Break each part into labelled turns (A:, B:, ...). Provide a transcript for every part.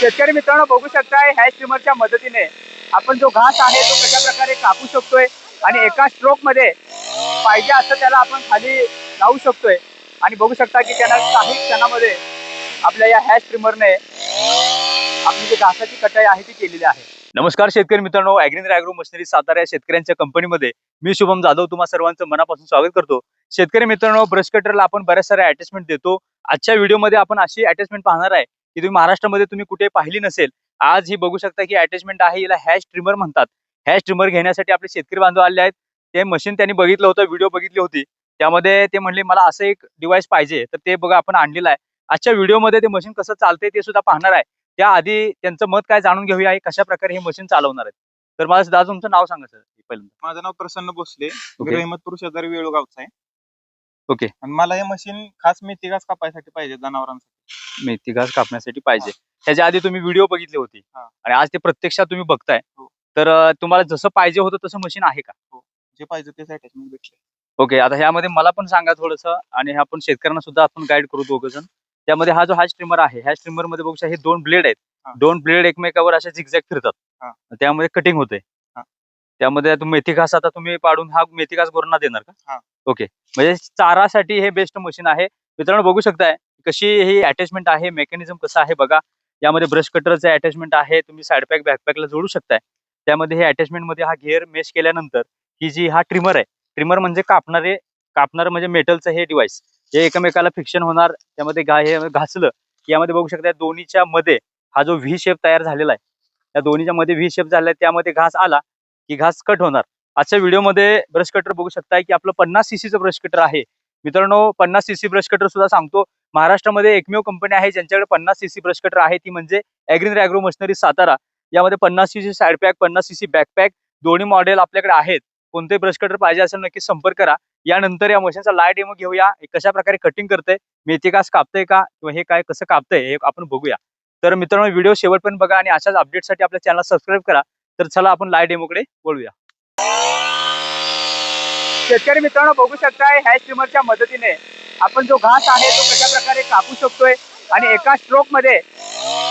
A: शेतकरी मित्रांनो बघू शकताय ह्या स्ट्रीमरच्या मदतीने आपण जो घास आहे तो कशा प्रकारे कापू शकतोय आणि एका स्ट्रोक मध्ये पाहिजे असं त्याला आपण खाली लावू शकतोय आणि बघू शकता की त्याला काही क्षणामध्ये आपल्या या हॅश स्ट्रीमरने आपली जी घासाची कटाई आहे ती केलेली आहे। नमस्कार शेतकरी मित्रांनो, ॲग्रीनर ॲग्रो मशिनरी सातारा या शेतकऱ्यांच्या कंपनीमध्ये मी शुभम जाधव तुम्हा सर्वांचं मनापासून स्वागत करतो। शेतकरी मित्रांनो, ब्रश कटरला आपण बऱ्याच साऱ्या अटॅचमेंट देतो। आजच्या व्हिडिओमध्ये आपण अशी अटॅचमेंट पाहणार आहे की तुम्ही महाराष्ट्रामध्ये तुम्ही कुठे पाहिली नसेल। आज ही बघू शकता की अटॅचमेंट आहे, हिला हॅश ट्रिमर म्हणतात। हॅश ट्रिमर घेण्यासाठी आपले शेतकरी बांधव आले आहेत। ते मशीन त्यांनी बघितलं होतं, व्हिडिओ बघितली होती, त्यामध्ये ते म्हणले मला असं एक डिव्हाइस पाहिजे, तर ते बघा आपण आणलेलं आहे। आजच्या व्हिडिओमध्ये ते मशीन कसं चालते ते सुद्धा पाहणार आहे। त्याआधी त्यांचं मत काय जाणून घेऊया, कशा प्रकारे हे मशीन चालवणार आहेत। तर मला दादा तुमचं नाव सांगा सर पहिल्यांदा।
B: माझं नाव प्रसन्न भोसले, मी रहमतपूर शेजारी वेळूगावचा आहे।
A: ओके,
B: आणि मला हे मशीन खास मेथी घास कापायसाठी पाहिजे, जनावरांसाठी।
A: मेथी घास कापण्यासाठी पाहिजे। त्याच्या आधी तुम्ही व्हिडिओ बघितले होते आणि आज ते प्रत्यक्षात तुम्ही बघताय, तर तुम्हाला जसं पाहिजे होतं तसं मशीन आहे का?
B: जे पाहिजे तेच अटॅचमेंट भेटले।
A: ओके, आता ह्यामध्ये मला पण सांगा थोडंसं, आणि हे आपण शेतकऱ्यांना सुद्धा आपण गाईड करू दोघं जण। त्यामध्ये हा जो हॅश ट्रिमर आहे, ह्या ट्रिमर मध्ये बघू शकता हे दोन ब्लेड आहेत। दोन ब्लेड एकमेकावर असे झिगझॅग फिरतात, त्यामध्ये कटिंग होते। त्यामध्ये मेथी घास आता तुम्ही पाडून हा मेथी घास गोरांना देणार का? ओके, म्हणजे चारासाठी हे बेस्ट मशीन आहे। मित्रांनो बघू शकताय कशी ही अटॅचमेंट आहे, मेकॅनिझम कसं आहे बघा। यामध्ये ब्रश कटरचं अटॅचमेंट आहे, तुम्ही साईड पॅक बॅकपॅकला जोडू शकताय। त्यामध्ये हे अटॅचमेंट मध्ये हा गिअर मेश केल्यानंतर ही जी हा ट्रिमर आहे, ट्रिमर म्हणजे कापणार म्हणजे मेटलचं हे डिव्हाइस, हे एकमेकाला फिक्शन होणार। त्यामध्ये हे घासलं, यामध्ये बघू शकता दोन्हीच्या मध्ये हा जो व्ही शेप तयार झालेला आहे, त्या दोन्हीच्या मध्ये व्ही शेप झालेला आहे, त्यामध्ये घास आला की घास कट होणार। आजच्या व्हिडिओमध्ये ब्रश कटर बघू शकताय की आपलं 50 सीसीचं ब्रश कटर आहे। मित्रांनो 50 सीसी ब्रश कटर सुद्धा सांगतो, महाराष्ट्रामध्ये एकमेव कंपनी आहे ज्यांच्याकडे 50 सीसी ब्रश कटर आहे, ती म्हणजे ॲग्रीनर ॲग्रो मशिनरी सातारा। यामध्ये 50 CC side pack, 50 CC backpack दोन्ही मॉडेल आपल्याकडे आहेत। कोणते ब्रश कटर पाहिजे असेल नक्की संपर्क करा। यानंतर या मशीनचा लाईव्ह डेमो घेऊया, कशा प्रकारे कटिंग करते, मेथी घास कापतंय का किंवा हे काय कसं कापतंय हे आपण बघूया। तर मित्रांनो व्हिडिओ शेवटपर्यंत बघा आणि अशाच अपडेटसाठी आपल्या चॅनलला सबस्क्राईब करा। तर चला आपण लाईव्ह डेमोकडे बोलूया। शेतकरी मित्रांनो बघू शकताय हॅश ट्रिमरच्या मदतीने आपण जो घास आहे तो कशा प्रकारे कापू शकतोय आणि एका स्ट्रोक मध्ये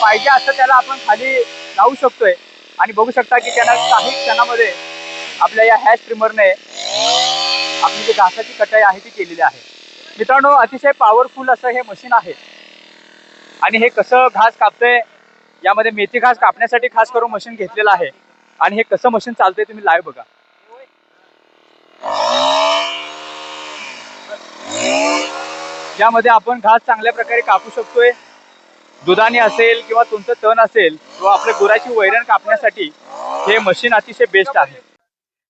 A: पाहिजे असं त्याला आपण खाली लावू शकतोय आणि बघू शकता की त्याला काही क्षणामध्ये आपल्या या हॅश ट्रिमरने आपली जी घासाची कटाई आहे ती केलेली आहे। मित्रांनो अतिशय पॉवरफुल असं हे मशीन आहे आणि हे कसं घास कापतंय, यामध्ये मेथी घास कापण्यासाठी खास करून मशीन घेतलेलं आहे आणि हे कसं मशीन चालतंय तुम्ही लाईव्ह बघा। यामध्ये आपण घास चांगल्या प्रकारे कापू शकतोय। दुधाने असेल किंवा तुमचं तण असेल किंवा आपल्या गुराची वैरण कापण्यासाठी हे मशीन अतिशय बेस्ट आहे।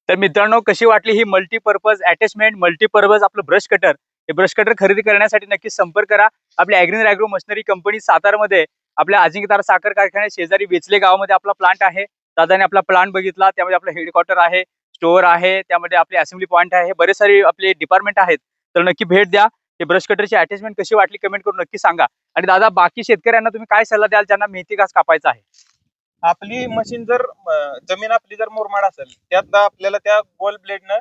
A: तर मित्रांनो कशी वाटली ही मल्टीपर्पज अटॅचमेंट, मल्टीपर्पज आपलं ब्रश कटर। हे ब्रश कटर खरेदी करण्यासाठी नक्की संपर्क करा। आपल्या ॲग्रीनर ॲग्रो मशिनरी कंपनी सातारामध्ये आपल्या अजिंक्यतारा साखर कारखान्या शेजारी वेचले गावामध्ये आपला प्लांट आहे। दादाने आपला प्लांट बघितला, त्यामध्ये आपलं हेडक्वार्टर आहे, स्टोअर आहे, त्यामध्ये आपले असेंब्ली पॉईंट आहे, बरेच सारे आपले डिपार्टमेंट आहेत। तर नक्की भेट द्या। हे ब्रश कटरची अटॅचमेंट कशी वाटली कमेंट करून नक्की सांगा। आणि दादा बाकी शेतकऱ्यांना तुम्ही काय सल्ला द्याल ज्यांना मेथी घास कापायचा आहे?
B: आपली मशीन जर जमीन आपली जर मुरमाड असेल, त्यात आपल्याला त्या गोल ब्लेडनं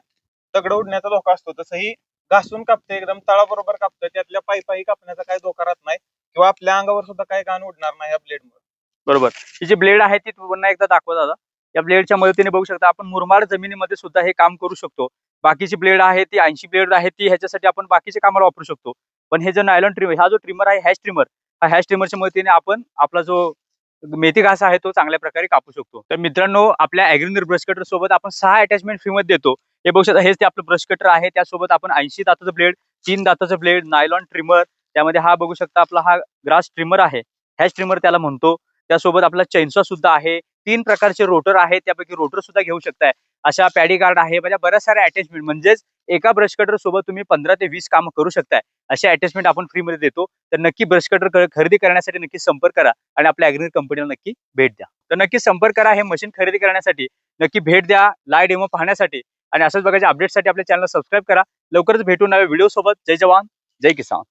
B: दगड उडण्याचा धोका असतो। तसंही घासून कापते, एकदम तळाबरोबर कापतं, त्यातल्या पाईपाही कापण्याचा काही धोका राहत नाही किंवा आपल्या अंगावर सुद्धा काही घाण उडणार नाही या ब्लेडमुळे।
A: बरोबर, ही जी ब्लेड आहे ती पुन्हा एकदा दाखवा दादा। या ब्लेडच्या मदतीने बघू शकता आपण मुरमाड जमिनीमध्ये सुद्धा हे काम करू शकतो। बाकीची ब्लेड आहे ती 80 ब्लेड आहे ती ह्याच्यासाठी आपण बाकीच्या कामाला वापरू शकतो, पण हे जो नायलॉन ट्रिमर, हा जो ट्रिमर आहे हॅश ट्रिमर, हा हॅश ट्रिमरच्या मदतीने आपण आपला जो मेथी घास आहे तो चांगल्या प्रकारे कापू शकतो। तर मित्रांनो आपल्या ॲग्रीनर ब्रश कटर सोबत आपण 6 अटॅचमेंट फ्री मध्ये देतो। हे बघू शकता हेच ते आपलं ब्रश कटर आहे, त्यासोबत आपण 80 दाताचं ब्लेड, 3 दाताचं ब्लेड, नायलॉन ट्रिमर, त्यामध्ये हा बघू शकता आपला हा ग्रास ट्रिमर आहे, हॅश ट्रिमर त्याला म्हणतो। त्यासोबत आपला चेनसॉ सुद्धा आहे, 3 प्रकारचे रोटर आहे, त्यापैकी रोटर सुद्धा घेऊ शकताय। अशा पॅडी गार्ड आहे, म्हणजे बऱ्याच साऱ्या अटॅचमेंट, म्हणजेच एका ब्रश कटर सोबत तुम्ही 15 ते 20 काम करू शकताय। अशा अटॅचमेंट आपण फ्री मध्ये देतो। तर नक्की ब्रश कटर खरेदी करण्यासाठी नक्की संपर्क करा आणि आपल्या ॲग्रीनर कंपनीला नक्की भेट द्या। तर नक्की संपर्क करा, हे मशीन खरेदी करण्यासाठी नक्की भेट द्या, लाईव्ह डेमो पाहण्यासाठी आणि असंच बघायच्या अपडेटसाठी आपल्या चॅनलला सबस्क्राईब करा। लवकरच भेटू नव्या व्हिडिओ सोबत। जय जवान जय किसान।